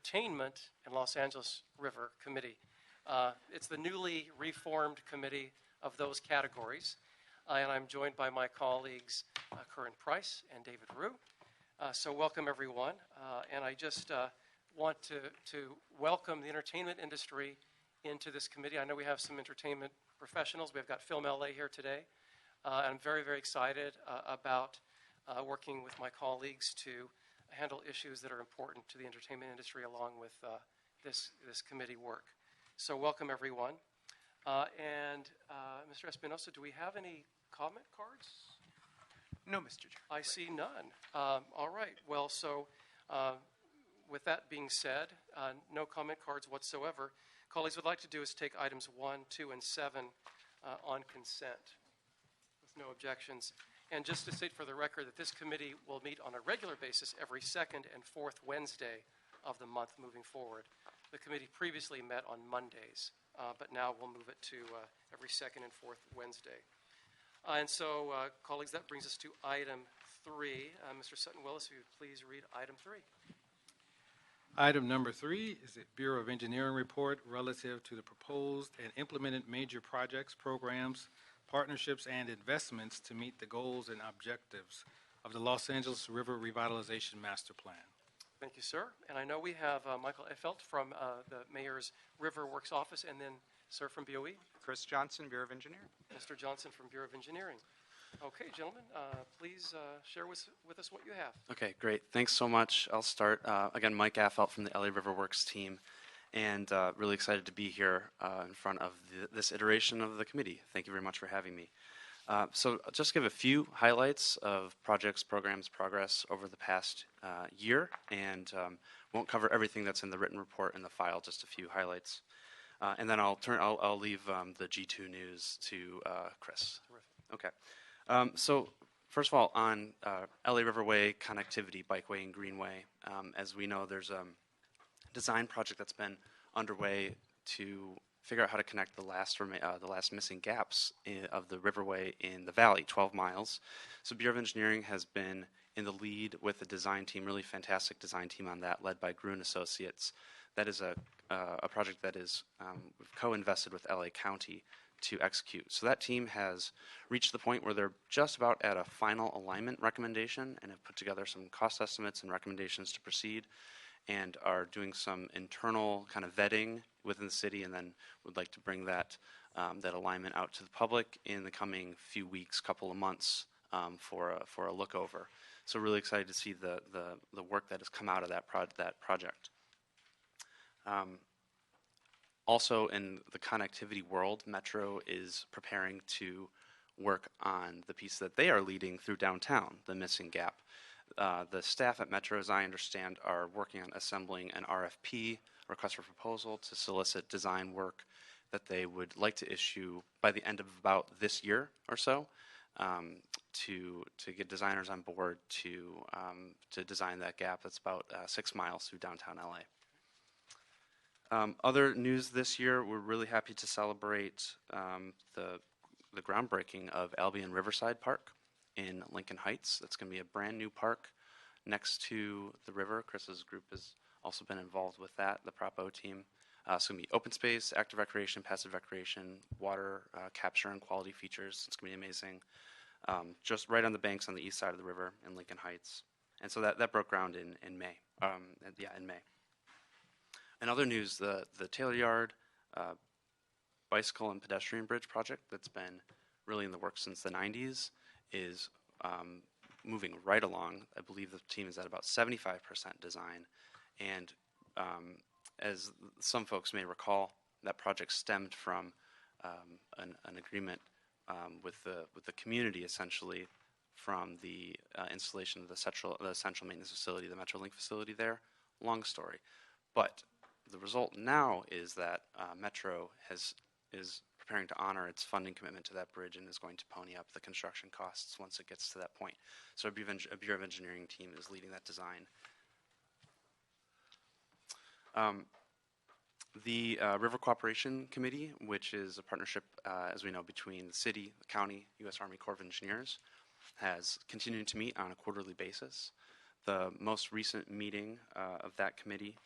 Entertainment and Los Angeles River Committee. It's the newly reformed committee of those categories. And I'm joined by my colleagues, Corinne Price and David Rue. So welcome, everyone. And I just want to welcome the entertainment industry into this committee. I know we have some entertainment professionals. We've got Film LA here today. I'm very, very excited about working with my colleagues to handle issues that are important to the entertainment industry along with this committee work. So welcome, everyone. And Mr. Espinosa, do we have any comment cards? No, Mr. Chair. I see none. All right. Well, so with that being said, no comment cards whatsoever. Colleagues, what I'd like to do is take items 1, 2, and 7 on consent with no objections. And just to state for the record that this committee will meet on a regular basis every second and fourth Wednesday of the month moving forward. The committee previously met on Mondays, but now we'll move it to every second and fourth Wednesday. And so, colleagues, that brings us to item 3. Mr. Sutton-Willis, if you would please read item 3. Item number 3 is the Bureau of Engineering report relative to the proposed and implemented major projects, programs, partnerships, and investments to meet the goals and objectives of the Los Angeles River Revitalization Master Plan. Thank you, sir. And I know we have Michael Effelt from the Mayor's River Works office, and then, sir, from BOE. Chris Johnson, Bureau of Engineering. Mr. Johnson from Bureau of Engineering. Okay, gentlemen, please share with us what you have. Okay, great. Thanks so much. I'll start. Again, Mike Affelt from the LA River Works team, and really excited to be here in front of this iteration of the committee. Thank you very much for having me. So I'll just give a few highlights of projects, programs, progress over the past year, and won't cover everything that's in the written report in the file, just a few highlights. And then I'll leave the G2 news to Chris. Terrific. Okay. So first of all, on LA Riverway connectivity, bikeway and greenway, as we know, there's a design project that's been underway to figure out how to connect the last missing gaps of the riverway in the valley, 12 miles. So Bureau of Engineering has been in the lead with the design team, really fantastic design team on that, led by Gruen Associates. That is a project that is we've co-invested with LA County to execute. So that team has reached the point where they're just about at a final alignment recommendation and have put together some cost estimates and recommendations to proceed, and are doing some internal kind of vetting within the city, and then would like to bring that that alignment out to the public in the coming few weeks, couple of months, for a look over. So really excited to see the work that has come out of that project. Also, in the connectivity world, Metro is preparing to work on the piece that they are leading through downtown, the missing gap. The staff at Metro, as I understand, are working on assembling an RFP, request for proposal, to solicit design work that they would like to issue by the end of about this year or so, to get designers on board to design that gap that's about 6 miles through downtown LA. Other news this year, we're really happy to celebrate the groundbreaking of Albion Riverside Park in Lincoln Heights. That's going to be a brand new park next to the river. Chris's group has also been involved with that, the Prop O team. It's going to be open space, active recreation, passive recreation, water capture and quality features. It's going to be amazing. Just right on the banks on the east side of the river in Lincoln Heights. And so that broke ground in May. In May. In other news, the Taylor Yard bicycle and pedestrian bridge project that's been really in the works since the 90s is moving right along. I believe the team is at about 75% design. And as some folks may recall, that project stemmed from an agreement with the community, essentially, from the installation of the central maintenance facility, the MetroLink facility there. Long story. But the result now is that Metro is preparing to honor its funding commitment to that bridge and is going to pony up the construction costs once it gets to that point. So a Bureau of Engineering team is leading that design. The River Cooperation Committee, which is a partnership, as we know, between the city, the county, U.S. Army Corps of Engineers, has continued to meet on a quarterly basis. The most recent meeting of that committee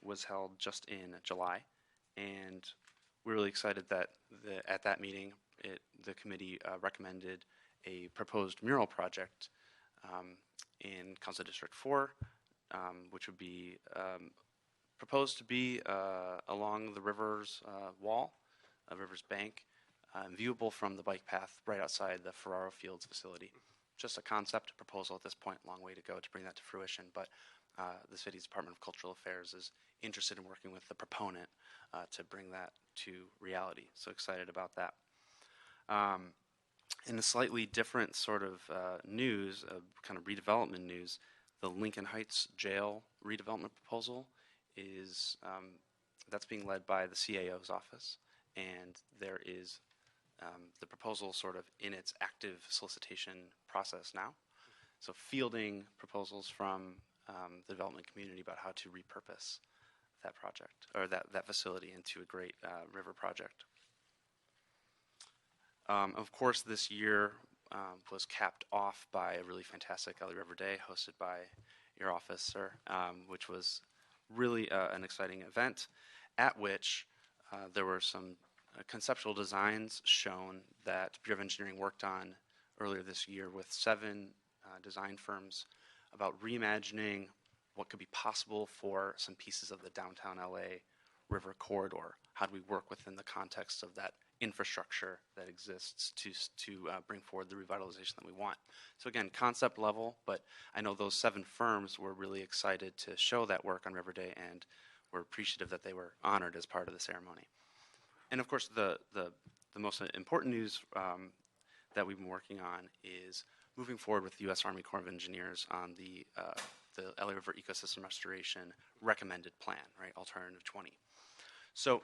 was held just in July, and we're really excited that at that meeting, the committee recommended a proposed mural project in Council District 4, which would be proposed to be along the river's wall, river's bank, viewable from the bike path right outside the Ferraro Fields facility. Just a concept, a proposal at this point, long way to go to bring that to fruition, but the city's Department of Cultural Affairs is interested in working with the proponent to bring that to reality. So excited about that. In a slightly different sort of news, kind of redevelopment news, the Lincoln Heights Jail redevelopment proposal is that's being led by the CAO's office, and there is the proposal sort of in its active solicitation process now. So fielding proposals from the development community about how to repurpose that project or that facility into a great river project. Of course, this year was capped off by a really fantastic LA River Day hosted by your office, sir, which was really an exciting event at which there were some conceptual designs shown that Bureau of Engineering worked on earlier this year with 7 design firms about reimagining what could be possible for some pieces of the downtown LA river corridor. How do we work within the context of that infrastructure that exists to bring forward the revitalization that we want? So again, concept level, but I know those 7 firms were really excited to show that work on River Day, and we're appreciative that they were honored as part of the ceremony. And of course, the most important news that we've been working on is moving forward with the U.S. Army Corps of Engineers on the LA River Ecosystem Restoration recommended plan, right, Alternative 20. So,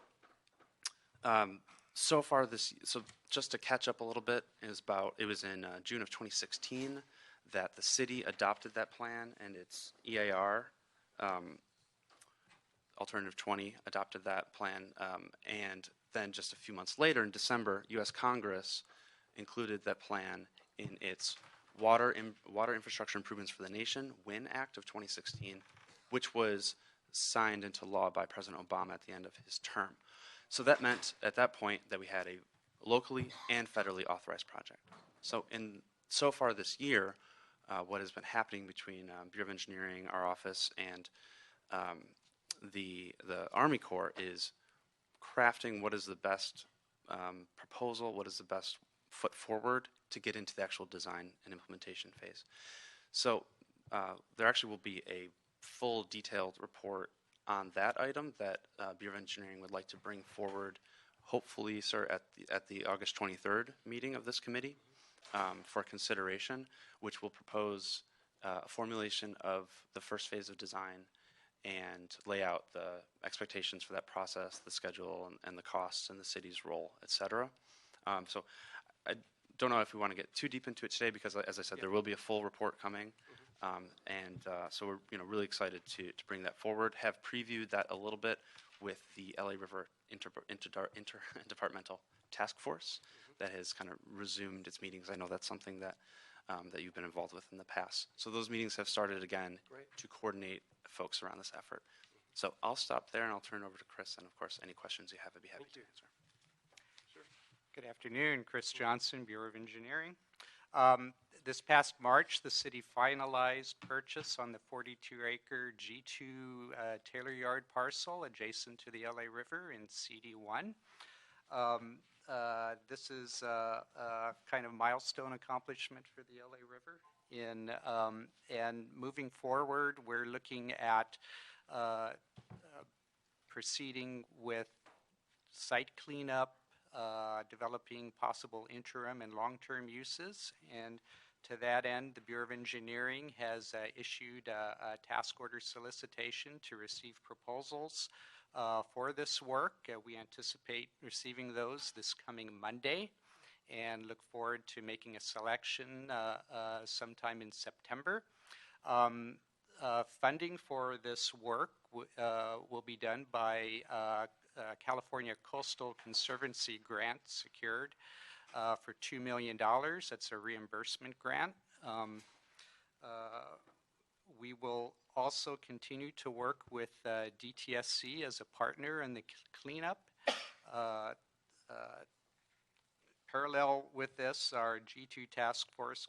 so far so just to catch up a little bit, it was in June of 2016 that the city adopted that plan, and its EAR, Alternative 20, adopted that plan, and then just a few months later in December, U.S. Congress included that plan in its Water Infrastructure Improvements for the Nation, WIN Act of 2016, which was signed into law by President Obama at the end of his term. So that meant at that point that we had a locally and federally authorized project. So far this year, what has been happening between Bureau of Engineering, our office, and the Army Corps is crafting what is the best proposal, what is the best foot forward to get into the actual design and implementation phase. So there actually will be a full detailed report on that item that Bureau of Engineering would like to bring forward, hopefully, sir, at the August 23rd meeting of this committee for consideration, which will propose a formulation of the first phase of design and lay out the expectations for that process, the schedule, and the costs, and the city's role, et cetera. So I don't know if we want to get too deep into it today because, as I said, there will be a full report coming. So we're really excited to bring that forward, have previewed that a little bit with the LA River Interdepartmental Task Force that has kind of resumed its meetings. I know that's something that that you've been involved with in the past. So those meetings have started again to coordinate folks around this effort. So I'll stop there and I'll turn it over to Chris, and of course, any questions you have, I'd be happy to answer. Good afternoon, Chris Johnson, Bureau of Engineering. This past March, the city finalized purchase on the 42-acre G2 Taylor Yard parcel adjacent to the LA River in CD1. This is a kind of milestone accomplishment for the LA River. And moving forward, we're looking at proceeding with site cleanup, developing possible interim and long-term uses. And to that end, the Bureau of Engineering has issued a task order solicitation to receive proposals for this work. We anticipate receiving those this coming Monday and look forward to making a selection sometime in September. Funding for this work will be done by California Coastal Conservancy grant secured for $2 million. That's a reimbursement grant. We will also continue to work with DTSC as a partner in the cleanup. Uh, uh, Parallel with this, our G2 task force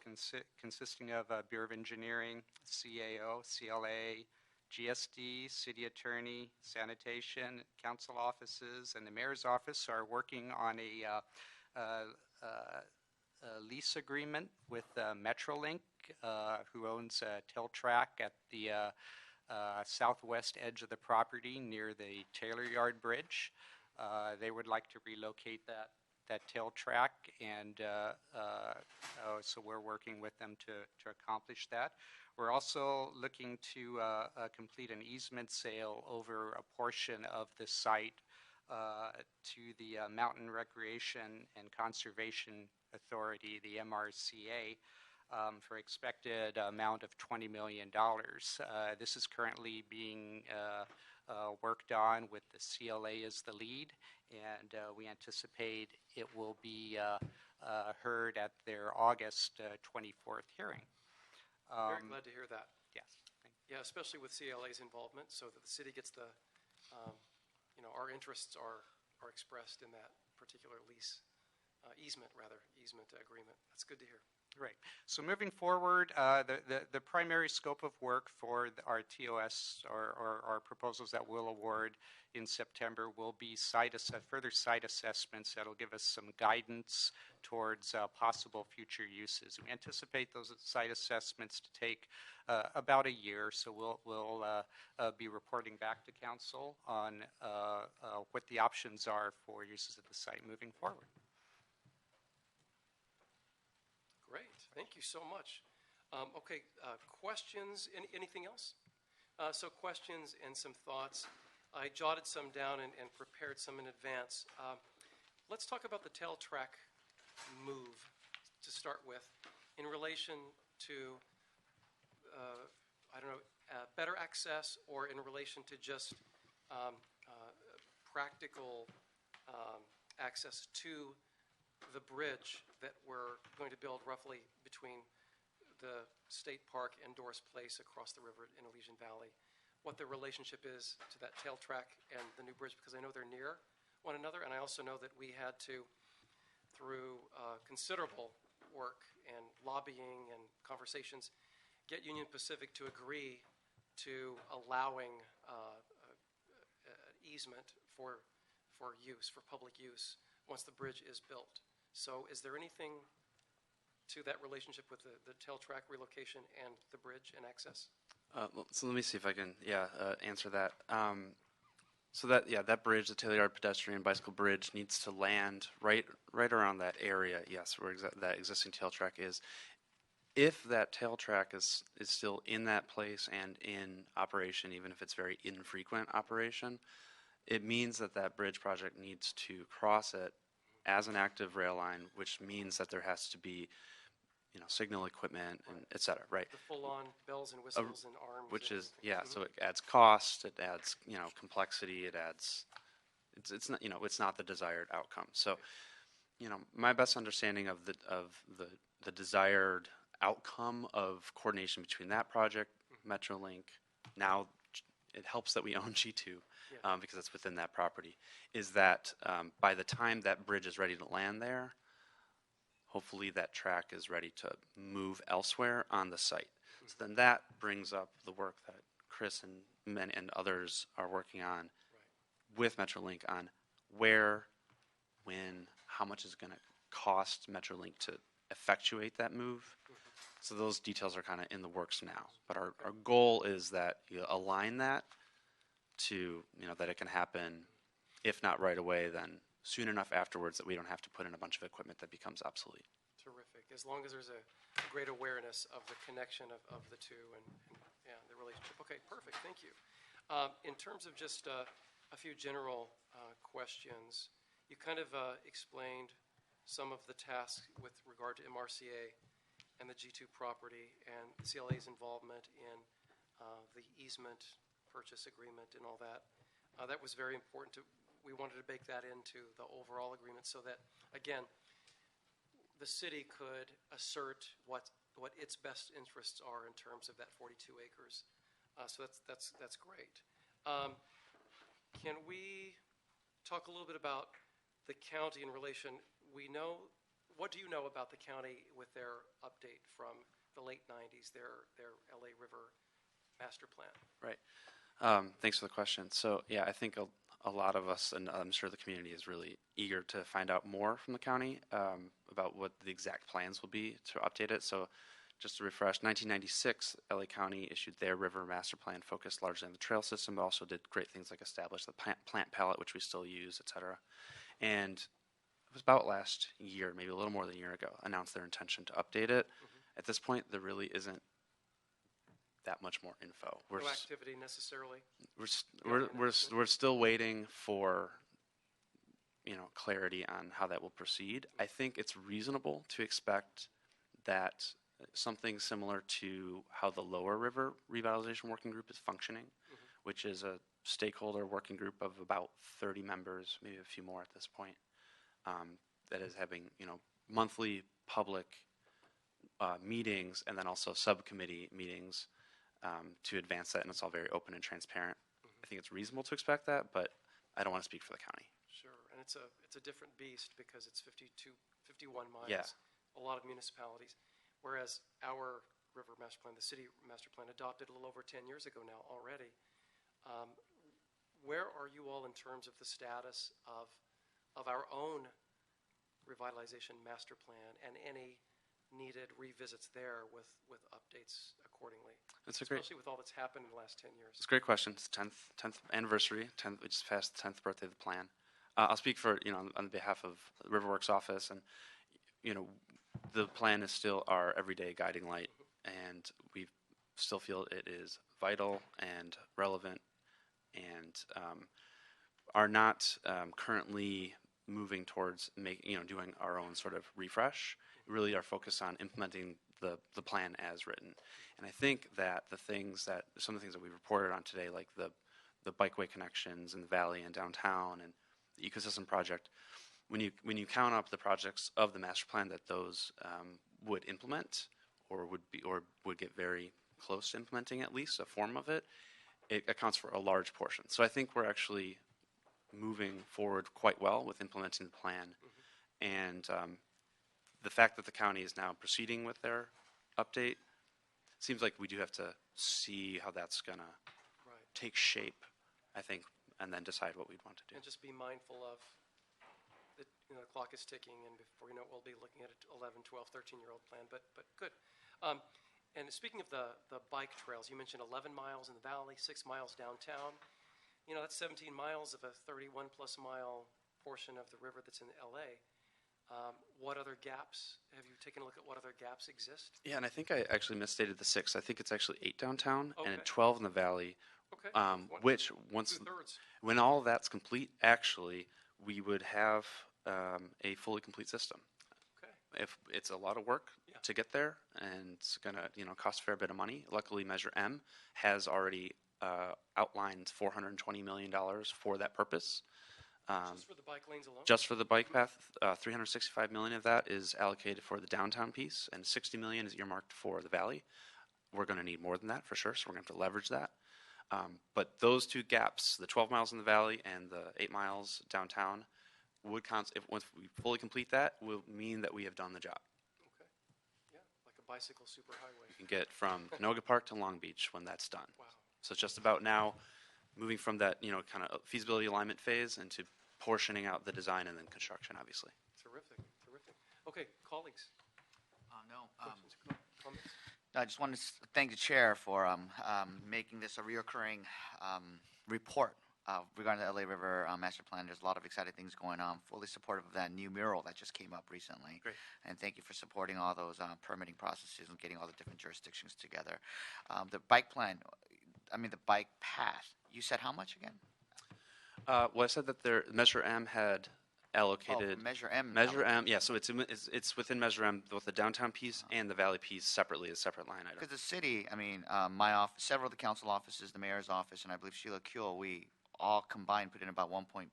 consisting of Bureau of Engineering, CAO, CLA, GSD, City Attorney, Sanitation, Council offices, and the Mayor's office are working on a lease agreement with Metrolink, who owns Teltrack at the southwest edge of the property near the Taylor Yard Bridge. They would like to relocate that tail track, and so we're working with them to accomplish that. We're also looking to complete an easement sale over a portion of the site to the Mountain Recreation and Conservation Authority, the MRCA, for expected amount of $20 million. This is currently being worked on with the CLA as the lead, and we anticipate it will be heard at their August 24th hearing. Very glad to hear that. Yes. Yeah, especially with CLA's involvement, so that the city gets the, our interests are expressed in that particular lease, easement agreement. That's good to hear. Right. So moving forward, the primary scope of work for our TOS or our proposals that we'll award in September will be further site assessments that'll give us some guidance towards possible future uses. We anticipate those site assessments to take about a year, so we'll be reporting back to council on what the options are for uses of the site moving forward. Great. Thank you so much. Okay, questions? Anything else? So questions and some thoughts. I jotted some down and prepared some in advance. Let's talk about the tail track move to start with in relation to, better access, or in relation to just practical access to the bridge that we're going to build roughly between the State Park and Doris Place across the river in Elysian Valley, what the relationship is to that tail track and the new bridge, because I know they're near one another, and I also know that we had to, through considerable work and lobbying and conversations, get Union Pacific to agree to allowing easement for use, for public use, once the bridge is built. So is there anything to that relationship with the tail track relocation and the bridge and access? So let me see if I can, answer that. That bridge, the Taylor Yard pedestrian bicycle bridge, needs to land right around that area. Yes, where that existing tail track is. If that tail track is still in that place and in operation, even if it's very infrequent operation, it means that bridge project needs to cross it as an active rail line, which means that there has to be, signal equipment and et cetera, right? The full-on bells and whistles and arms. Which and is, so it adds cost, it adds, complexity, it adds, it's not, it's not the desired outcome. So, my best understanding of the desired outcome of coordination between that project, Metrolink, now it helps that we own G2, because it's within that property, is that by the time that bridge is ready to land there, hopefully that track is ready to move elsewhere on the site. So then that brings up the work that Chris and others are working on with Metrolink on where, when, how much is going to cost Metrolink to effectuate that move. So those details are kind of in the works now. But our goal is that you align that to, that it can happen, if not right away, then soon enough afterwards that we don't have to put in a bunch of equipment that becomes obsolete. Terrific. As long as there's a great awareness of the connection of the two and the relationship. Okay, perfect. Thank you. In terms of just a few general questions, you kind of explained some of the tasks with regard to MRCA and the G2 property and the CLA's involvement in the easement purchase agreement and all that. That was very important. We wanted to bake that into the overall agreement so that, again, the city could assert what its best interests are in terms of that 42 acres So that's great. Can we talk a little bit about the county in relation? What do you know about the county with their update from the late 90s, their LA River master plan? Right. Thanks for the question. So, yeah, I think a lot of us, and I'm sure the community is really eager to find out more from the county about what the exact plans will be to update it. So, just to refresh, 1996, LA County issued their river master plan focused largely on the trail system, but also did great things like establish the plant palette, which we still use, et cetera. And it was about last year, maybe a little more than a year ago, announced their intention to update it. At this point, there really isn't that much more info. No activity necessarily. We're still waiting for clarity on how that will proceed. I think it's reasonable to expect that something similar to how the Lower River Revitalization Working Group is functioning, which is a stakeholder working group of about 30 members, maybe a few more at this point, that is having monthly public meetings and then also subcommittee meetings to advance that, and it's all very open and transparent. I think it's reasonable to expect that, but I don't want to speak for the county. Sure, and it's a different beast because it's 51 miles. Yeah. A lot of municipalities, whereas our river master plan, the city master plan, adopted a little over 10 years ago now already. Where are you all in terms of the status of our own revitalization master plan and any needed revisits there with updates accordingly? Especially with all that's happened in the last 10 years. It's a great question. It's 10th anniversary. We just passed the 10th birthday of the plan. I'll speak for on behalf of the Riverworks office, and the plan is still our everyday guiding light, and we still feel it is vital and relevant, and are not currently moving towards doing our own sort of refresh. We really are focused on implementing the plan as written. And I think that some of the things that we reported on today, like the bikeway connections in the valley and downtown and the ecosystem project, when you count up the projects of the master plan that those would implement or would get very close to implementing at least a form of it, it accounts for a large portion. So I think we're actually moving forward quite well with implementing the plan. And the fact that the county is now proceeding with their update seems like we do have to see how that's going to take shape, I think, and then decide what we'd want to do. And just be mindful of the clock is ticking, and before you know it, we'll be looking at an 11, 12, 13-year-old plan, but good. And speaking of the bike trails, you mentioned 11 miles in the valley, 6 miles downtown. That's 17 miles of a 31-plus mile portion of the river that's in L.A. What other gaps? Have you taken a look at what other gaps exist? Yeah, and I think I actually misstated the 6. I think it's actually 8 downtown and 12 in the valley, which when all of that's complete, actually, we would have a fully complete system. Okay. If it's a lot of work to get there, and it's going to cost a fair bit of money. Luckily, Measure M has already outlined $420 million for that purpose. Just for the bike lanes alone? Just for the bike path, $365 million of that is allocated for the downtown piece, and $60 million is earmarked for the valley. We're going to need more than that for sure, so we're going to have to leverage that. But those two gaps, the 12 miles in the valley and the 8 miles downtown, once we fully complete that, will mean that we have done the job. Okay. Yeah, like a bicycle superhighway. You can get from Canoga Park to Long Beach when that's done. Wow. So it's just about now moving from that, kind of feasibility alignment phase into portioning out the design and then construction, obviously. Terrific. Okay, colleagues. Questions, comments? I just wanted to thank the chair for making this a reoccurring report regarding the LA River Master Plan. There's a lot of exciting things going on. Fully supportive of that new mural that just came up recently. Great. And thank you for supporting all those permitting processes and getting all the different jurisdictions together. The bike plan, the bike path, you said how much again? Well, I said that Measure M had allocated. Measure M. Measure M, yeah. So it's within Measure M, both the downtown piece and the valley piece separately as separate line items. Because the city, my office, several of the council offices, the mayor's office, and I believe Sheila Kuehl, we all combined put in about 1.5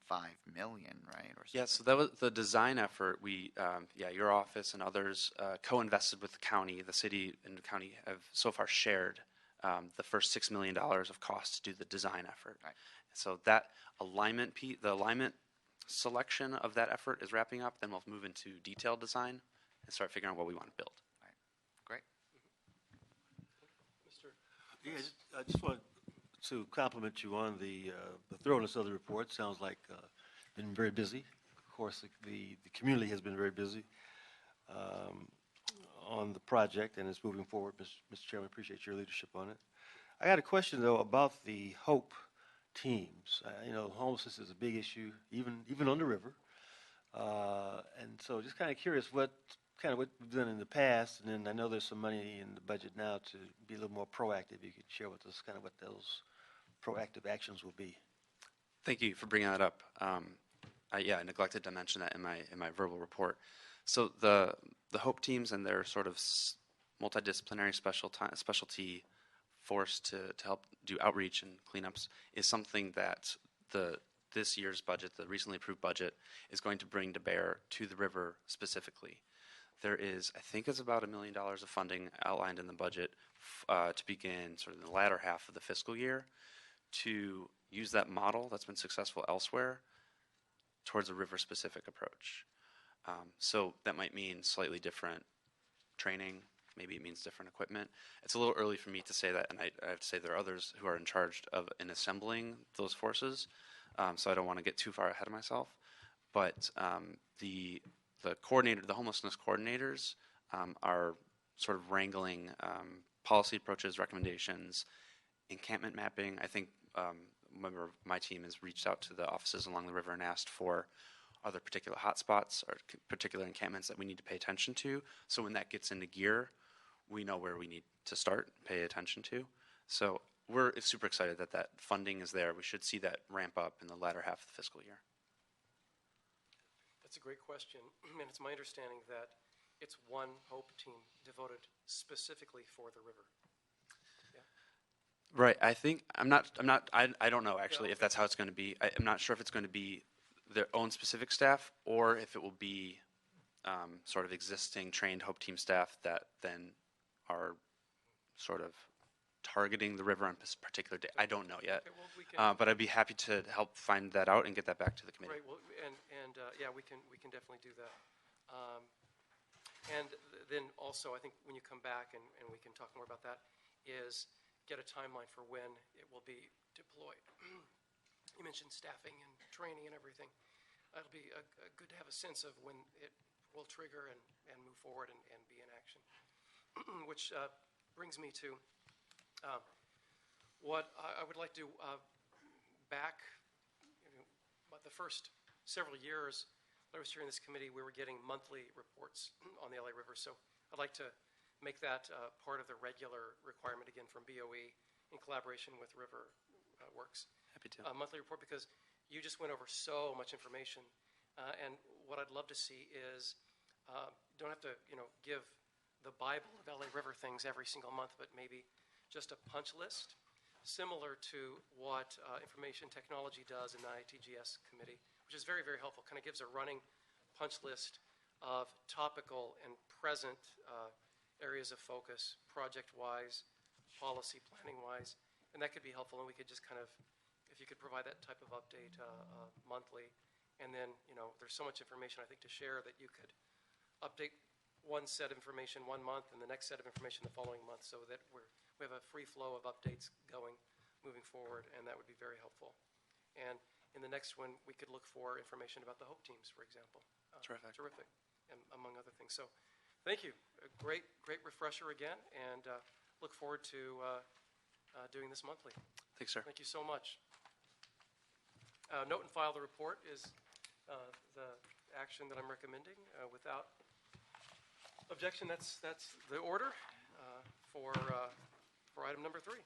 million, right? Or yeah. So that was the design effort. We, your office and others co-invested with the county. The city and the county have so far shared the first $6 million of cost to do the design effort. Right. So that alignment, the alignment selection of that effort is wrapping up. Then we'll move into detailed design and start figuring out what we want to build. Great. Mr. Yeah, I just want to compliment you on the thoroughness of the report. Sounds like been very busy. Of course, the community has been very busy on the project, and it's moving forward. Mr. Chairman, appreciate your leadership on it. I got a question though about the HOPE teams. You know, homelessness is a big issue, even on the river, and so just kind of curious what we've done in the past, and then I know there's some money in the budget now to be a little more proactive. You could share with us kind of what those proactive actions will be. Thank you for bringing that up. I neglected to mention that in my verbal report. So the HOPE teams and their sort of multidisciplinary specialty force to help do outreach and cleanups is something that this year's budget, the recently approved budget, is going to bring to bear to the river specifically. There is, I think it's about $1 million of funding outlined in the budget to begin sort of in the latter half of the fiscal year to use that model that's been successful elsewhere towards a river-specific approach. So that might mean slightly different training. Maybe it means different equipment. It's a little early for me to say that, and I have to say there are others who are in charge of in assembling those forces, so I don't want to get too far ahead of myself. But the homelessness coordinators are sort of wrangling policy approaches, recommendations, encampment mapping. I think a member of my team has reached out to the offices along the river and asked for are there particular hotspots or particular encampments that we need to pay attention to. So when that gets into gear, we know where we need to start, pay attention to. So we're super excited that that funding is there. We should see that ramp up in the latter half of the fiscal year. That's a great question, and it's my understanding that it's one HOPE team devoted specifically for the river. Right. I don't know actually if that's how it's going to be. I'm not sure if it's going to be their own specific staff or if it will be sort of existing trained HOPE team staff that then are sort of targeting the river on a particular day. I don't know yet, Okay, well, we can, but I'd be happy to help find that out and get that back to the committee. right. Well, and yeah, we can definitely do that. And then also, I think when you come back and we can talk more about that, is get a timeline for when it will be deployed. You mentioned staffing and training and everything. It'll be good to have a sense of when it will trigger and move forward and be in action. Which brings me to what I would like to back the first several years that I was chairing this committee, we were getting monthly reports on the LA River. So I'd like to make that part of the regular requirement again from BOE in collaboration with River Works. Happy to. A monthly report, because you just went over so much information. And what I'd love to see is, don't have to, give the Bible of LA River things every single month, but maybe just a punch list, similar to what information technology does in the ITGS committee, which is very, very helpful. Kind of gives a running punch list of topical and present areas of focus, project-wise, policy planning-wise, and that could be helpful. And we could just kind of, if you could provide that type of update monthly, and then there's so much information I think to share that you could update one set of information one month and the next set of information the following month, so that we have a free flow of updates moving forward, and that would be very helpful. And in the next one, we could look for information about the HOPE teams, for example. Terrific, and among other things. So, thank you. A great refresher again, and look forward to doing this monthly. Thanks, sir. Thank you so much. Note and file the report is the action that I'm recommending. Without objection, that's the order for item number 3,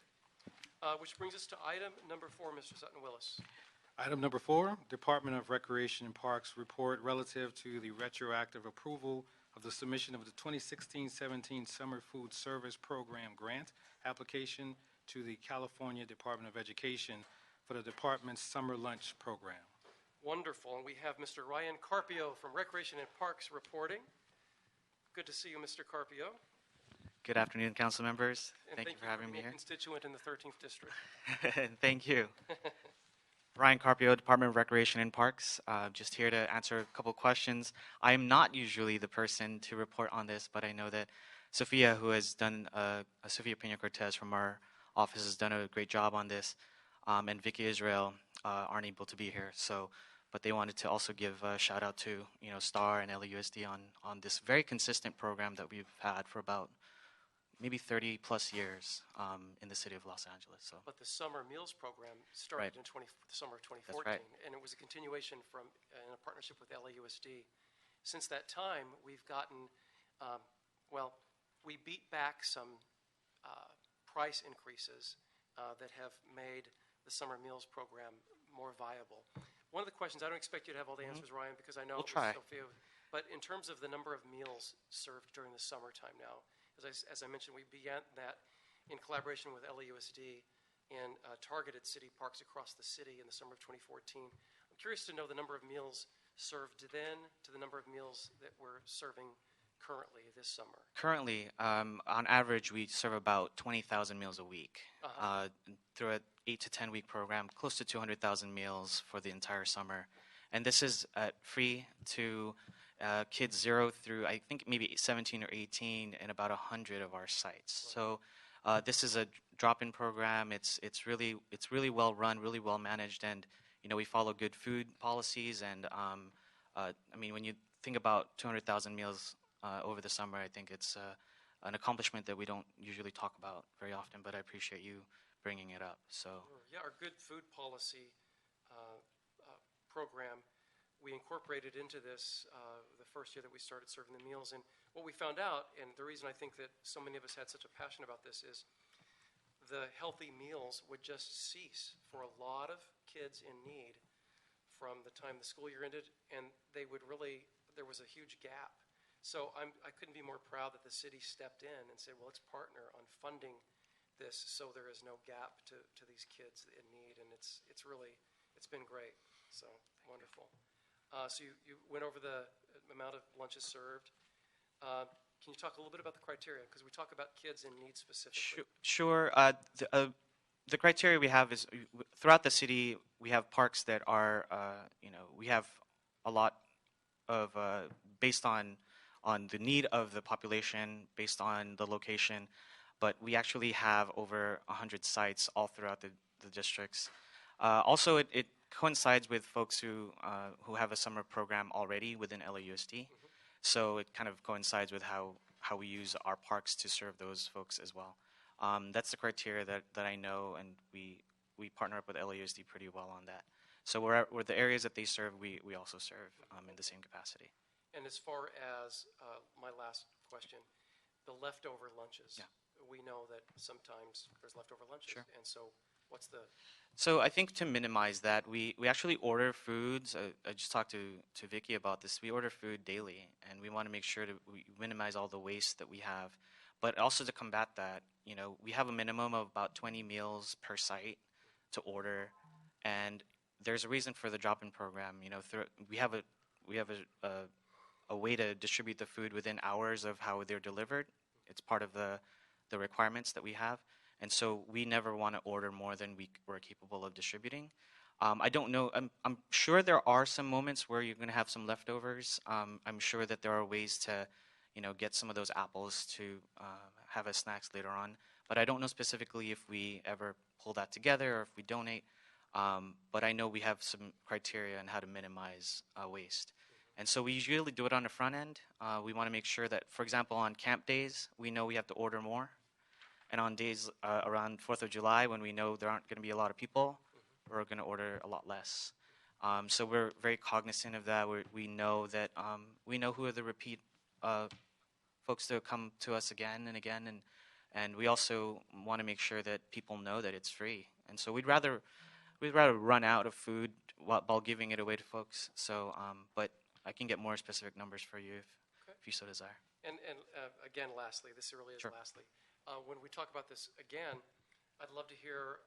which brings us to item number 4, Mr. Sutton-Willis. Item number 4, Department of Recreation and Parks report relative to the retroactive approval of the submission of the 2016-17 Summer Food Service Program grant application to the California Department of Education for the department's summer lunch program. Wonderful. And we have Mr. Ryan Carpio from Recreation and Parks reporting. Good to see you, Mr. Carpio. Good afternoon, council members. And Thank you for having me being a here. constituent in the 13th District. Thank you. Ryan Carpio, Department of Recreation and Parks. Just here to answer a couple questions. I am not usually the person to report on this, but I know that Sophia, who has done, Sophia Pena-Cortez from our office has done a great job on this, and Vicky Israel aren't able to be here. So, but they wanted to also give a shout out to STAR and LAUSD on this very consistent program that we've had for about maybe 30 plus years in the city of Los Angeles. So. But the summer meals program started Right. in the summer of 2014, That's right. and it was a continuation from in a partnership with LAUSD. Since that time, we've gotten, we beat back some price increases that have made the summer meals program more viable. One of the questions, I don't expect you to have all the answers, Ryan, because I know We'll it was try. Sophia, but in terms of the number of meals served during the summertime now, as I mentioned, we began that in collaboration with LAUSD and targeted city parks across the city in the summer of 2014. I'm curious to know the number of meals served then to the number of meals that we're serving currently this summer. Currently, on average, we serve about 20,000 meals a week. Through an 8 to 10 week program, close to 200,000 meals for the entire summer. And this is free to kids 0 through, I think, maybe 17 or 18 in about 100 of our sites. So this is a drop-in program. It's really well run, really well managed, and we follow good food policies. And when you think about 200,000 meals over the summer, I think it's an accomplishment that we don't usually talk about very often. But I appreciate you bringing it up. So yeah, our good food policy program, we incorporated into this the first year that we started serving the meals. And what we found out, and the reason I think that so many of us had such a passion about this, is the healthy meals would just cease for a lot of kids in need from the time the school year ended, and there was a huge gap. So I couldn't be more proud that the city stepped in and said, well, let's partner on funding this so there is no gap to these kids in need, and it's been great. So wonderful. So you went over the amount of lunches served. Can you talk a little bit about the criteria? Because we talk about kids in need specifically. Sure. The criteria we have is throughout the city, we have parks that are, we have a lot of, based on the need of the population, based on the location, but we actually have over 100 sites all throughout the districts. Also, it coincides with folks who have a summer program already within LAUSD. So it kind of coincides with how we use our parks to serve those folks as well. That's the criteria that I know, and we partner up with LAUSD pretty well on that. So where the areas that they serve, we also serve in the same capacity. And as far as my last question, the leftover lunches. Yeah. We know that sometimes there's leftover lunches. Sure. And so what's the... So I think to minimize that, we actually order foods. I just talked to Vicky about this. We order food daily, and we want to make sure that we minimize all the waste that we have. But also to combat that, we have a minimum of about 20 meals per site to order, and there's a reason for the drop-in program. We have a way to distribute the food within hours of how they're delivered. It's part of the requirements that we have. And so we never want to order more than we're capable of distributing. I don't know. I'm sure there are some moments where you're going to have some leftovers. I'm sure that there are ways to, get some of those apples to have as snacks later on. But I don't know specifically if we ever pull that together or if we donate. But I know we have some criteria on how to minimize waste. And so we usually do it on the front end. We want to make sure that, for example, on camp days, we know we have to order more. And on days around 4th of July, when we know there aren't going to be a lot of people, we're going to order a lot less. So we're very cognizant of that. We know that we know who are the repeat folks that come to us again and again, and we also want to make sure that people know that it's free. And so we'd rather run out of food while giving it away to folks. So, but I can get more specific numbers for you if you so desire. And again, lastly, this really is Sure. lastly. When we talk about this again, I'd love to hear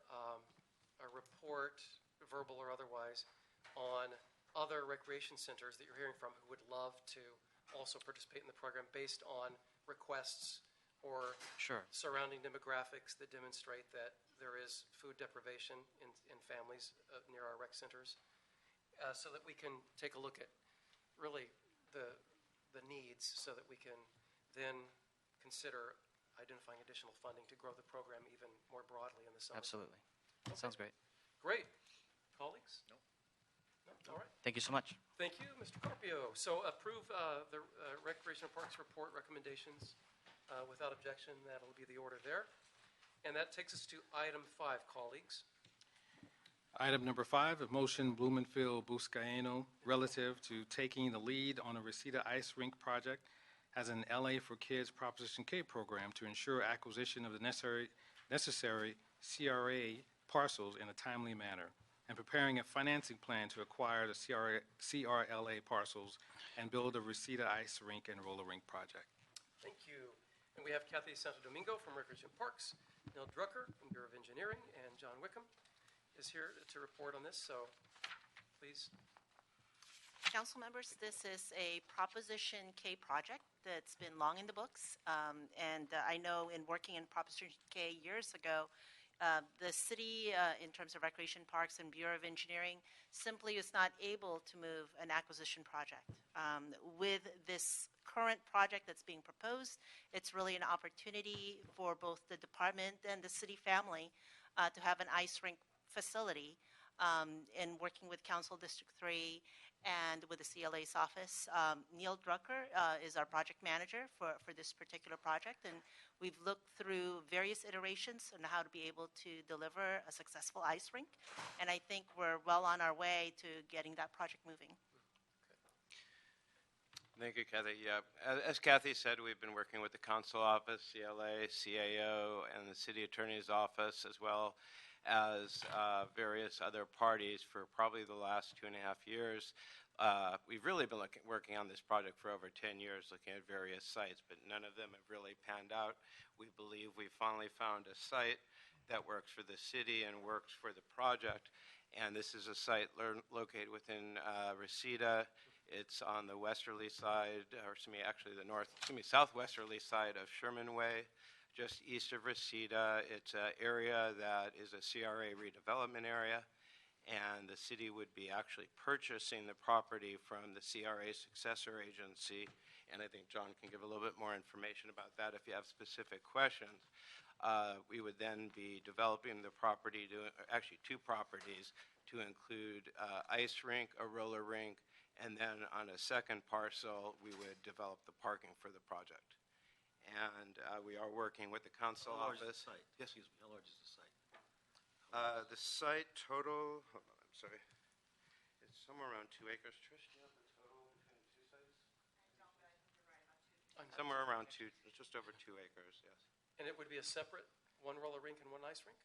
a report, verbal or otherwise, on other recreation centers that you're hearing from who would love to also participate in the program based on requests or Sure. surrounding demographics that demonstrate that there is food deprivation in families near our rec centers, so that we can take a look at really the needs, so that we can then consider identifying additional funding to grow the program even more broadly in the summer. Absolutely. That sounds great. Great. Colleagues? No? All right. Thank you so much. Thank you, Mr. Carpio. So approve the Recreation and Parks Report recommendations without objection. That'll be the order there. And that takes us to item 5, colleagues. Item number 5, a motion Blumenfield-Buscaino relative to taking the lead on a Reseda Ice Rink project as an LA for Kids Proposition K program to ensure acquisition of the necessary CRA parcels in a timely manner, and preparing a financing plan to acquire the CRLA parcels and build a Reseda Ice Rink and roller rink project. Thank you. And we have Kathy Santo Domingo from Recreation Parks, Neil Drucker from Bureau of Engineering, and John Wickham is here to report on this. So please. Council members, this is a Proposition K project that's been long in the books. I know in working in Proposition K years ago, the city, in terms of recreation parks and Bureau of Engineering, simply is not able to move an acquisition project. With this current project that's being proposed, it's really an opportunity for both the department and the city family to have an ice rink facility. In working with Council District 3 and with the CLA's office. Neil Drucker is our project manager for this particular project, and we've looked through various iterations on how to be able to deliver a successful ice rink, and I think we're well on our way to getting that project moving. Thank you, Kathy. Yeah, as Kathy said, we've been working with the Council Office, CLA, CAO, and the City Attorney's Office, as well as various other parties for probably the last 2.5 years. We've really been working on this project for over 10 years, looking at various sites, but none of them have really panned out. We believe we finally found a site that works for the city and works for the project, and this is a site located within Reseda. It's on the westerly side, actually the southwesterly side of Sherman Way, just east of Reseda. It's an area that is a CRA redevelopment area, and the city would be actually purchasing the property from the CRA successor agency, and I think John can give a little bit more information about that if you have specific questions. We would then be developing the property, actually 2 properties, to include ice rink, a roller rink, and then on a second parcel, we would develop the parking for the project. And we are working with the council office. How large is the site? Yes. Excuse me. How large is the site? The site total, hold on, I'm sorry. It's somewhere around 2 acres. Trish, do you have the total between the 2 sites? Somewhere around just over 2 acres, yes. And it would be a separate 1 roller rink and 1 ice rink?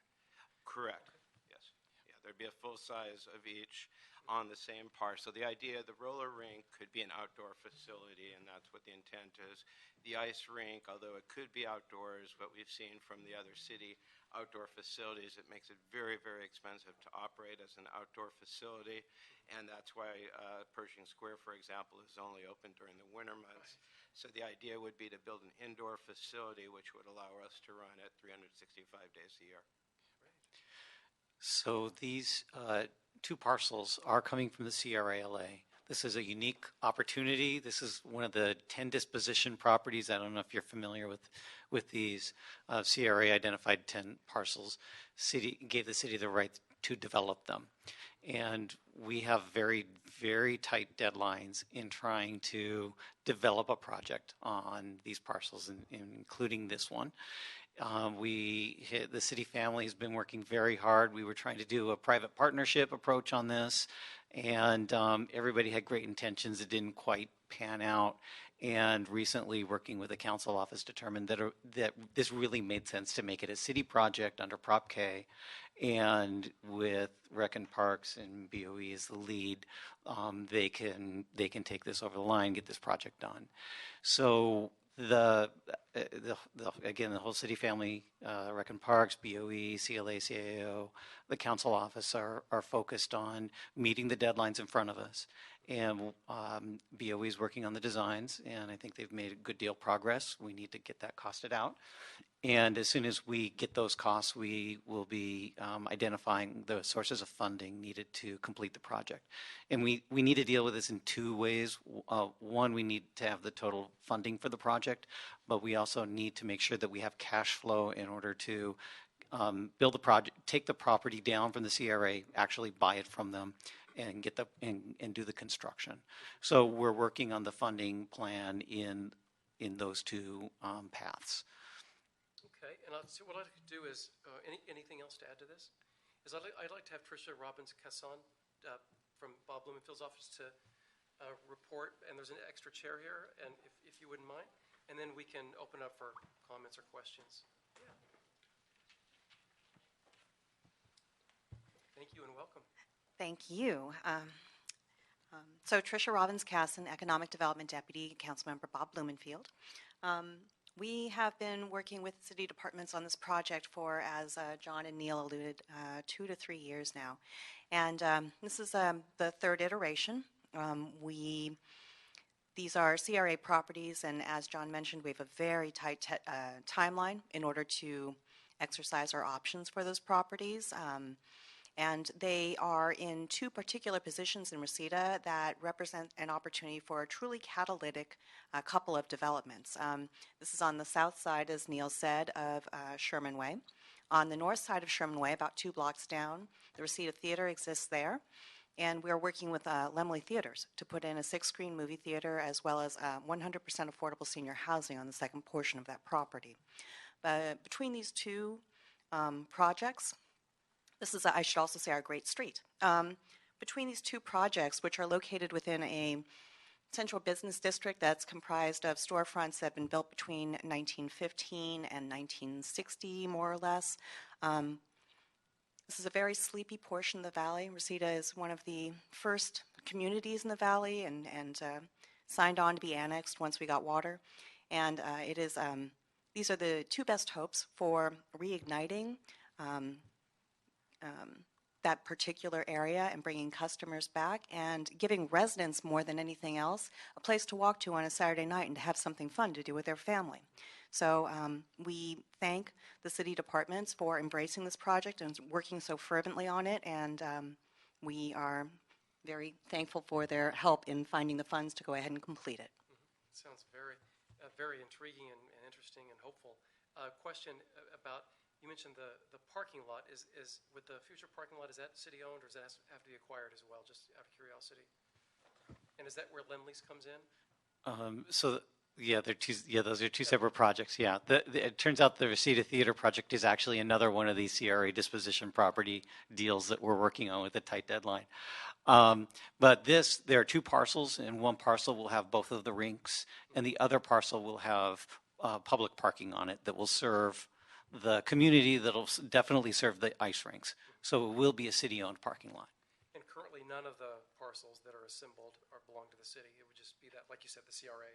Correct, yes. Yeah, there'd be a full size of each on the same parcel. The idea, the roller rink could be an outdoor facility, and that's what the intent is. The ice rink, although it could be outdoors, what we've seen from the other city outdoor facilities, it makes it very, very expensive to operate as an outdoor facility, and that's why Pershing Square, for example, is only open during the winter months. Right. So the idea would be to build an indoor facility which would allow us to run it 365 days a year. So these 2 parcels are coming from the CRALA. This is a unique opportunity. This is one of the 10 disposition properties. I don't know if you're familiar with these. CRA identified 10 parcels. City gave the city the right to develop them. And we have very, very tight deadlines in trying to develop a project on these parcels, including this one. The city family has been working very hard. We were trying to do a private partnership approach on this, and everybody had great intentions. It didn't quite pan out. And recently, working with the council office, determined that this really made sense to make it a city project under Prop K, and with Rec and Parks and BOE as the lead, they can take this over the line, get this project done. So again, the whole city family, Rec and Parks, BOE, CLA, CAO, the council office are focused on meeting the deadlines in front of us. And BOE is working on the designs, and I think they've made a good deal of progress. We need to get that costed out. And as soon as we get those costs, we will be identifying the sources of funding needed to complete the project. And we need to deal with this in two ways. One, we need to have the total funding for the project, but we also need to make sure that we have cash flow in order to build the project, take the property down from the CRA, actually buy it from them, and get and do the construction. So we're working on the funding plan in those two paths. Okay, and so what I'd like to do is, anything else to add to this? I'd like to have Tricia Robbins-Casson from Bob Blumenfield's office to report, and there's an extra chair here, and if you wouldn't mind, and then we can open up for comments or questions. Yeah. Thank you and welcome. Thank you. So Tricia Robbins-Casson, Economic Development Deputy, Councilmember Bob Blumenfield. We have been working with city departments on this project for, as John and Neil alluded, 2 to 3 years now. And this is the third iteration. These are CRA properties, and as John mentioned, we have a very tight timeline in order to exercise our options for those properties. And they are in two particular positions in Reseda that represent an opportunity for a truly catalytic couple of developments. This is on the south side, as Neil said, of Sherman Way. On the north side of Sherman Way, about 2 blocks down, the Reseda Theater exists there. And we're working with Lemley Theaters to put in a 6-screen movie theater as well as 100% affordable senior housing on the second portion of that property. But between these two projects, this is, I should also say, our great street. Between these two projects, which are located within a central business district that's comprised of storefronts that have been built between 1915 and 1960, more or less. This is a very sleepy portion of the valley. Reseda is one of the first communities in the valley and signed on to be annexed once we got water. And it is, these are the two best hopes for reigniting that particular area and bringing customers back and giving residents more than anything else a place to walk to on a Saturday night and to have something fun to do with their family. So we thank the city departments for embracing this project and working so fervently on it, and we are very thankful for their help in finding the funds to go ahead and complete it. Mm-hmm. Sounds very intriguing and interesting and hopeful. Question about, you mentioned the parking lot. Is with the future parking lot, is that city owned or does that have to be acquired as well, just out of curiosity? And is that where Lemley's comes in? Those are two separate projects. Yeah, it turns out the Reseda Theater project is actually another one of these CRA disposition property deals that we're working on with a tight deadline. But there are two parcels, and one parcel will have both of the rinks, and the other parcel will have public parking on it that will serve the community, that'll definitely serve the ice rinks. So it will be a city-owned parking lot. And currently, none of the parcels that are assembled belong to the city. It would just be that, like you said, the CRA.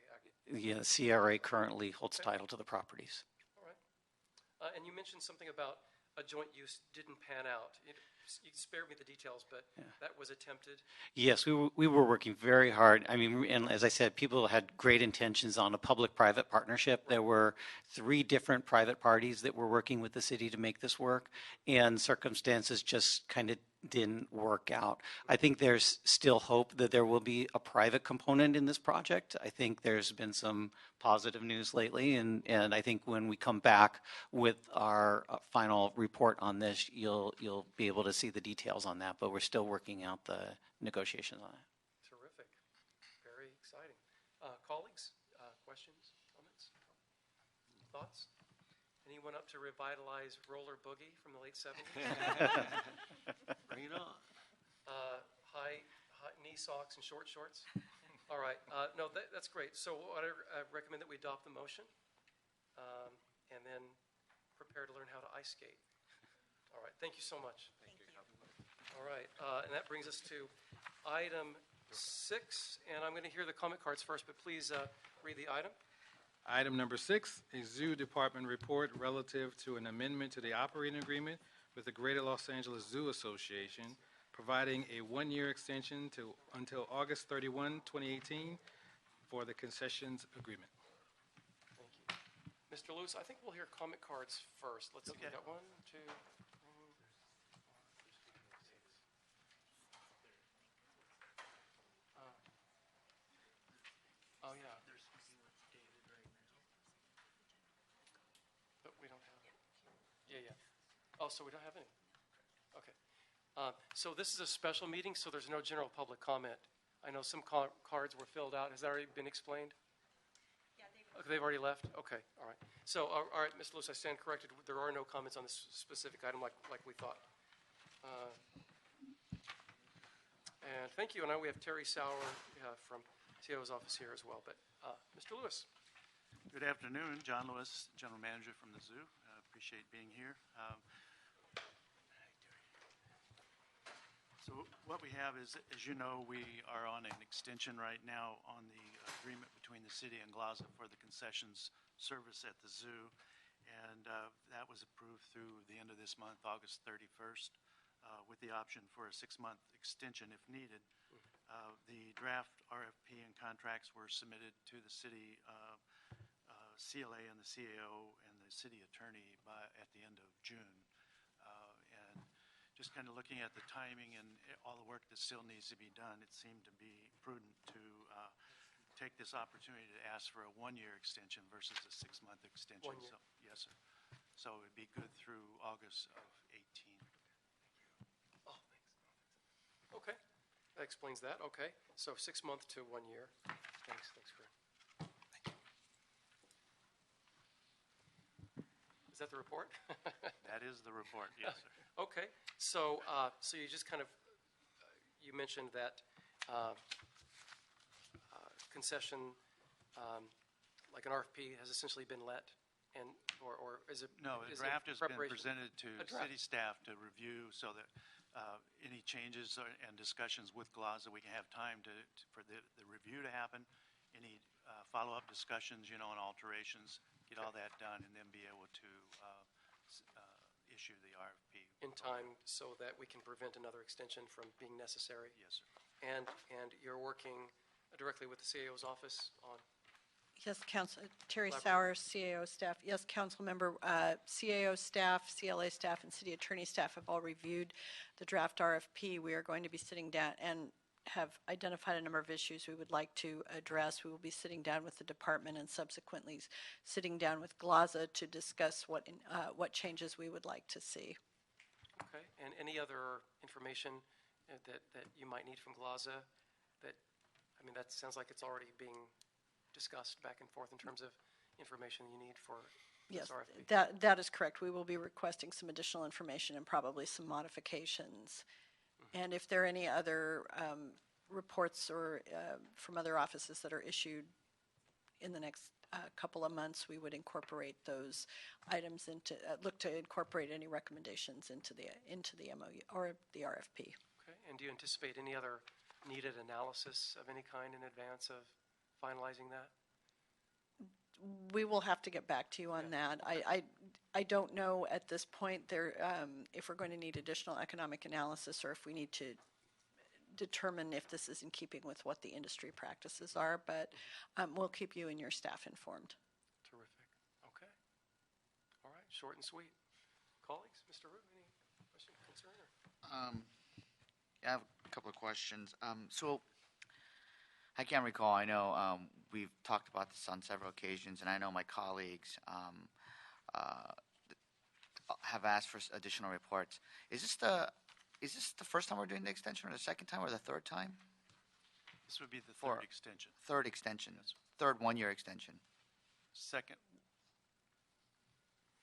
Yeah, the CRA currently holds title to the properties. All right. And you mentioned something about a joint use didn't pan out. You spared me the details, but that was attempted. Yes, we were working very hard. I mean, and as I said, people had great intentions on a public-private partnership. There were 3 different private parties that were working with the city to make this work, and circumstances just kind of didn't work out. I think there's still hope that there will be a private component in this project. I think there's been some positive news lately, and I think when we come back with our final report on this, you'll be able to see the details on that, but we're still working out the negotiations on it. Terrific. Very exciting. Colleagues, questions, comments, thoughts? Anyone up to revitalize roller boogie from the late 70s? Bring it on. High knee socks and short shorts? All right. No, that's great. So I recommend that we adopt the motion and then prepare to learn how to ice skate. All right. Thank you so much. Thank you. All right. And that brings us to item 6. And I'm going to hear the comment cards first, but please read the item. Item number 6, a Zoo Department report relative to an amendment to the operating agreement with the Greater Los Angeles Zoo Association, providing a one-year extension until August 31, 2018 for the concessions agreement. Thank you. Mr. Lewis, I think we'll hear comment cards first. Let's see, we got 1, 2, 3. Oh, yeah. But we don't have it. Yeah. Oh, so we don't have any? Okay. So this is a special meeting, so there's no general public comment. I know some cards were filled out. Has that already been explained? Yeah, they've already left? Okay, all right. So, all right, Ms. Lewis, I stand corrected. There are no comments on this specific item like we thought. And thank you. And now we have Terry Sauer from CO's office here as well. But Mr. Lewis. Good afternoon. John Lewis, General Manager from the zoo. Appreciate being here. So what we have is, as you know, we are on an extension right now on the agreement between the city and GLAZA for the concessions service at the zoo. And that was approved through the end of this month, August 31st, with the option for a 6-month extension if needed. The draft RFP and contracts were submitted to the city CLA and the CAO and the city attorney at the end of June. And just kind of looking at the timing and all the work that still needs to be done, it seemed to be prudent to take this opportunity to ask for a one-year extension versus a 6-month extension. 1 year. So, yes, sir. So it would be good through August of 18. Oh, thanks. Okay, that explains that. Okay, so 6 months to 1 year. Thanks, Fred. Is that the report? That is the report, yes, sir. Okay, so so you just kind of you mentioned that concession, like an RFP, has essentially been let, and or is it? No, the is it draft has been preparation? presented to A draft. city staff to review so that any changes and discussions with GLAZA, we can have time for the review to happen, any follow-up discussions, and alterations, get all that done, and then be able to issue the RFP. In time so that we can prevent another extension from being necessary? Yes, sir. And you're working directly with the CAO's office on? Yes, Terry Elaborate. Sauer, CAO staff. Yes, council member, CAO staff, CLA staff, and city attorney staff have all reviewed the draft RFP. We are going to be sitting down and have identified a number of issues we would like to address. We will be sitting down with the department and subsequently sitting down with GLAZA to discuss what changes we would like to see. Okay, and any other information that you might need from GLAZA? That sounds like it's already being discussed back and forth in terms of information you need for Yes, this RFP. that is correct. We will be requesting some additional information and probably some modifications. And if there are any other reports or from other offices that are issued in the next couple of months, we would incorporate those items look to incorporate any recommendations into the MOU or the RFP. Okay, and do you anticipate any other needed analysis of any kind in advance of finalizing that? We will have to get back to you on that. I don't know at this point if we're going to need additional economic analysis or if we need to determine if this is in keeping with what the industry practices are, but we'll keep you and your staff informed. Terrific. Okay. All right, short and sweet. Colleagues, Mr. Root, any question, concern? I have a couple of questions. So I can't recall. I know we've talked about this on several occasions, and I know my colleagues have asked for additional reports. Is this the first time we're doing the extension, or the second time, or the third time? This would be the third extension. Third extension. Third one-year extension. Second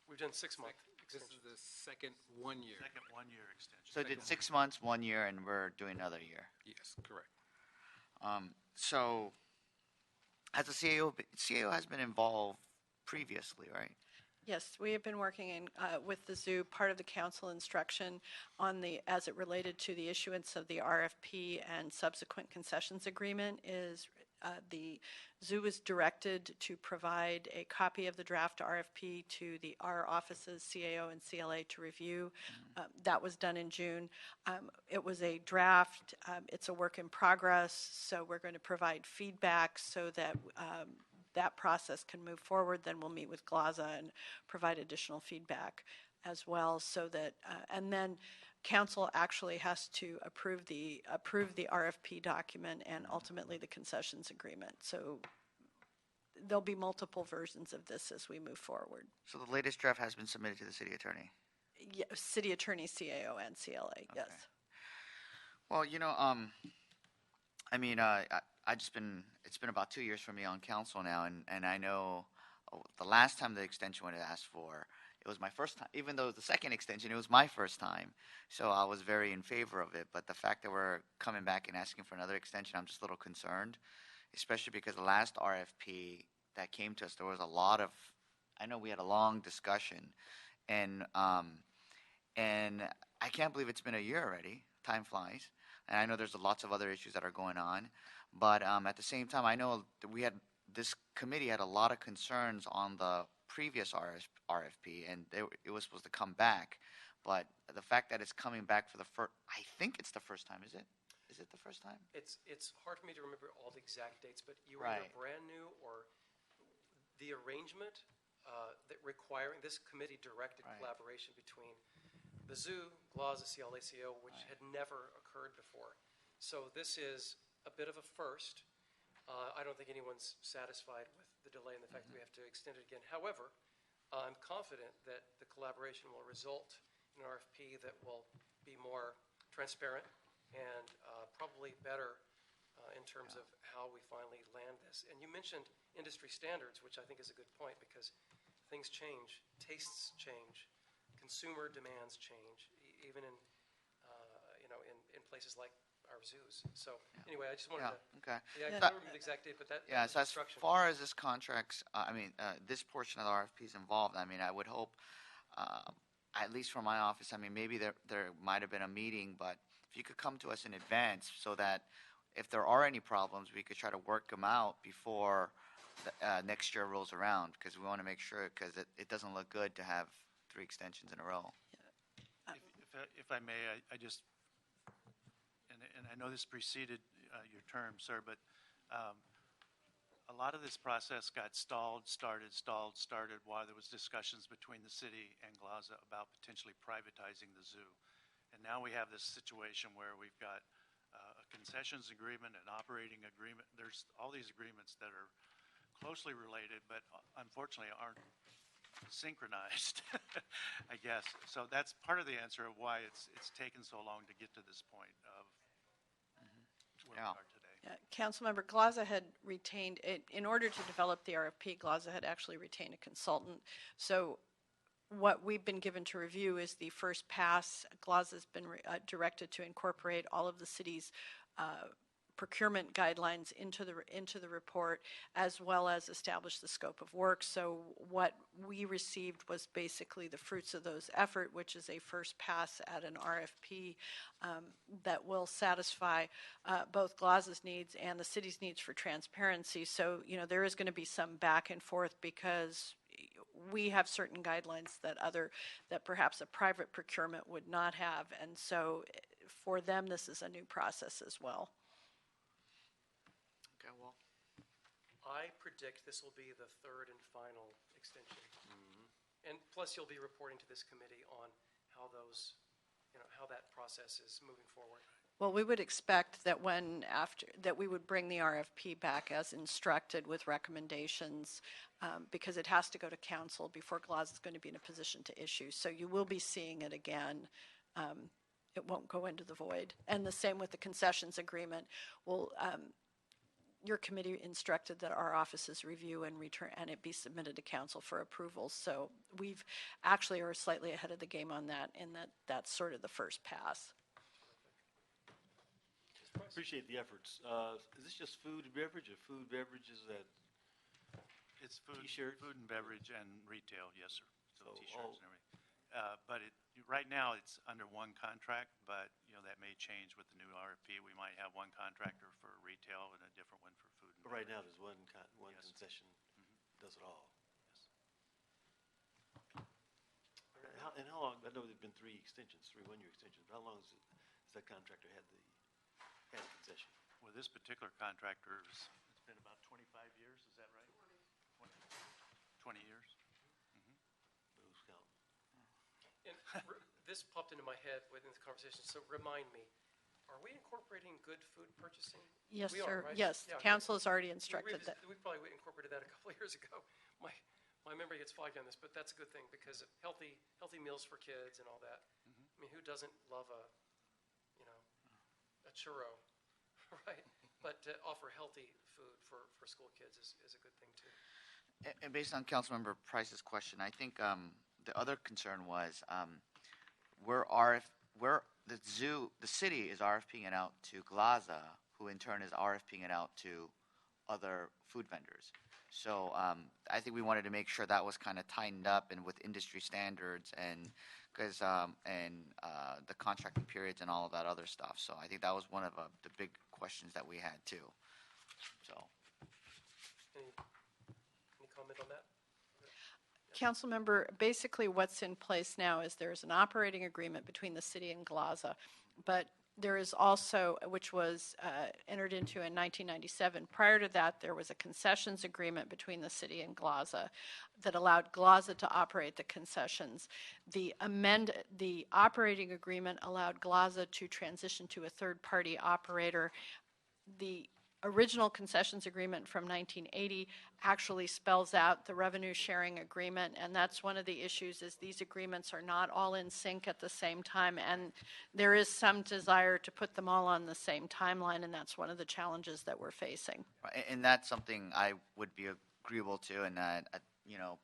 We've done 6 months. This is the second 1 year. Second one-year extension. So it did 6 months, 1 year, and we're doing another year. Yes, correct. So has the CAO has been involved previously, right? Yes, we have been working with the zoo. Part of the council instruction as it related to the issuance of the RFP and subsequent concessions agreement is The zoo is directed to provide a copy of the draft RFP to our offices, CAO and CLA, to review. That was done in June. It was a draft. It's a work in progress, so we're going to provide feedback so that that process can move forward. Then we'll meet with GLAZA and provide additional feedback as well, so that and then council actually has to approve the RFP document and ultimately the concessions agreement. So there'll be multiple versions of this as we move forward. So the latest draft has been submitted to the city attorney. Yeah, city attorney, CAO, and CLA. Yes. Well, it's been about 2 years for me on council now, and I know the last time the extension was asked for, it was my first time. Even though it was the second extension, it was my first time. So I was very in favor of it. But the fact that we're coming back and asking for another extension, I'm just a little concerned, especially because the last RFP that came to us, there was a lot of, I know we had a long discussion, and I can't believe it's been a year already. Time flies. And I know there's lots of other issues that are going on. But at the same time, I know that this committee had a lot of concerns on the previous RFP, and it was supposed to come back. But the fact that it's coming back for the first, I think it's the first time, is it? Is it the first time? It's hard for me to remember all the exact dates, but you were Right. either brand new or the arrangement that requiring this committee directed Right. collaboration between the zoo, GLAZA, CLACO, which had never occurred before. So this is a bit of a first. I don't think anyone's satisfied with the delay and the fact that we have to extend it again. However, I'm confident that the collaboration will result in an RFP that will be more transparent and probably better in terms of how we finally land this. And you mentioned industry standards, which I think is a good point, because things change, tastes change, consumer demands change, even in in places like our zoos. So anyway, I just wanted to. Okay. Yeah, I can't remember the exact date, but that. Yeah, was so the as instruction. far as this contracts, this portion of the RFP is involved, I would hope, at least from my office, maybe there might have been a meeting, but if you could come to us in advance so that if there are any problems, we could try to work them out before next year rolls around, because we want to make sure, because it doesn't look good to have 3 extensions in a row. If I may, I just, and I know this preceded your term, sir, but a lot of this process got started while there was discussions between the city and GLAZA about potentially privatizing the zoo. And now we have this situation where we've got a concessions agreement, an operating agreement. There's all these agreements that are closely related, but unfortunately aren't synchronized, I guess. So that's part of the answer of why it's taken so long to get to this point of where we are today. Yeah, Councilmember, GLAZA had retained, in order to develop the RFP, GLAZA had actually retained a consultant. So what we've been given to review is the first pass. GLAZA's been directed to incorporate all of the city's procurement guidelines into the report, as well as establish the scope of work. So what we received was basically the fruits of those effort, which is a first pass at an RFP that will satisfy both GLAZA's needs and the city's needs for transparency. So, there is going to be some back and forth because we have certain guidelines that perhaps a private procurement would not have. And so for them, this is a new process as well. Okay, well. I predict this will be the third and final extension. And plus, you'll be reporting to this committee on how how that process is moving forward. Well, we would expect that that we would bring the RFP back as instructed with recommendations, because it has to go to council before GLAZA is going to be in a position to issue. So you will be seeing it again. It won't go into the void. And the same with the concessions agreement. Your committee instructed that our offices review and return, and it be submitted to council for approval. So we've actually are slightly ahead of the game on that, in that's sort of the first pass. Appreciate the efforts. Is this just food and beverage, or food beverages that? It's food, T-shirts? food and beverage and retail, yes, sir. So So T-shirts and everything. But right now it's under one contract, but that may change with the new RFP. We might have one contractor for retail and a different one for food and But right now, there's one Yes. concession does it all. Yes. And how long, I know there've been three one-year extensions, but how long has that contractor had the concession? Well, this particular contractor, it's been about 25 years, is that right? 20 years? Lose count. And this popped into my head within the conversation, so remind me, are we incorporating good food purchasing? Yes, We are, sir. right? Yes, Yeah, council has already we instructed that. We probably incorporated that a couple of years ago. My memory gets foggy on this, but that's a good thing because healthy meals for kids and all that. I mean, who doesn't love a churro, right? But to offer healthy food for school kids is a good thing too. And based on Councilmember Price's question, I think the other concern was the city is RFPing it out to Glaza, who in turn is RFPing it out to other food vendors. So I think we wanted to make sure that was kind of tightened up and with industry standards and because the contracting periods and all of that other stuff. So I think that was one of the big questions that we had too. So. Any comment on that? Council member, basically what's in place now is there's an operating agreement between the city and Glaza, but there is also, which was entered into in 1997. Prior to that, there was a concessions agreement between the city and Glaza that allowed Glaza to operate the concessions. The operating agreement allowed Glaza to transition to a third-party operator. The original concessions agreement from 1980 actually spells out the revenue sharing agreement, and that's one of the issues is these agreements are not all in sync at the same time, and there is some desire to put them all on the same timeline, and that's one of the challenges that we're facing. And that's something I would be agreeable to, and that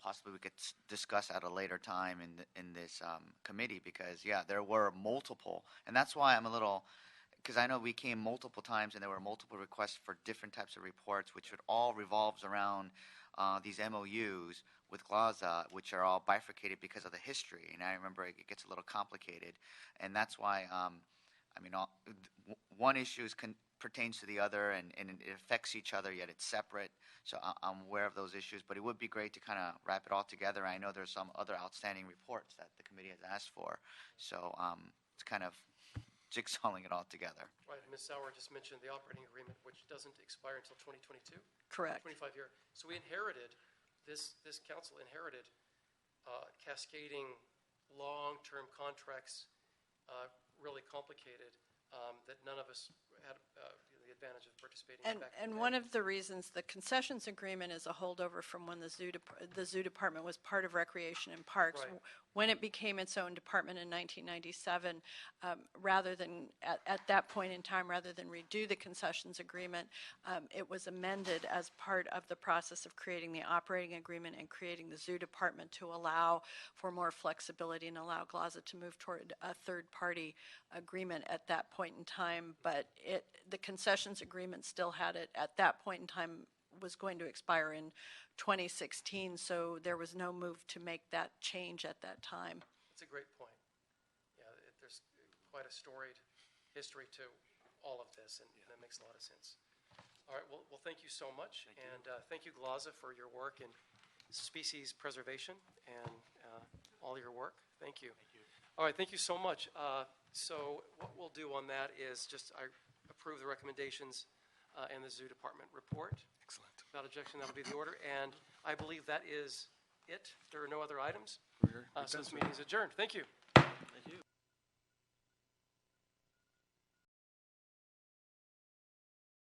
possibly we could discuss at a later time in this committee because there were multiple, and that's why I'm a little. Because I know we came multiple times and there were multiple requests for different types of reports, which would all revolves around these MOUs with Glaza, which are all bifurcated because of the history. And I remember it gets a little complicated. And that's why, one issue pertains to the other and it affects each other, yet it's separate. So I'm aware of those issues. But it would be great to kind of wrap it all together. I know there's some other outstanding reports that the committee has asked for. So it's kind of jigsawing it all together. Right, Ms. Sauer just mentioned the operating agreement, which doesn't expire until 2022. Correct. 25 year. So we inherited, this council inherited cascading long-term contracts, really complicated, that none of us had the advantage of participating in back in the And one day. of the reasons the concessions agreement is a holdover from when the zoo department was part of Recreation and Parks. Right. When it became its own department in 1997, rather than, at that point in time, rather than redo the concessions agreement, it was amended as part of the process of creating the operating agreement and creating the zoo department to allow for more flexibility and allow Glaza to move toward a third-party agreement at that point in time. But the concessions agreement still had it, at that point in time, was going to expire in 2016, so there was no move to make that change at that time. That's a great point. Yeah, there's quite a storied history to all of this, and that makes a lot of sense. All right, well thank you so much, thank you, Glaza, for your work in species preservation and all your work. Thank you. Thank you. All right, thank you so much. So what we'll do on that is I approve the recommendations and the zoo department report. Excellent. Without objection, that'll be the order, and I believe that is it. There are no other items. We're So done, this sir. meeting is adjourned. Thank you. Thank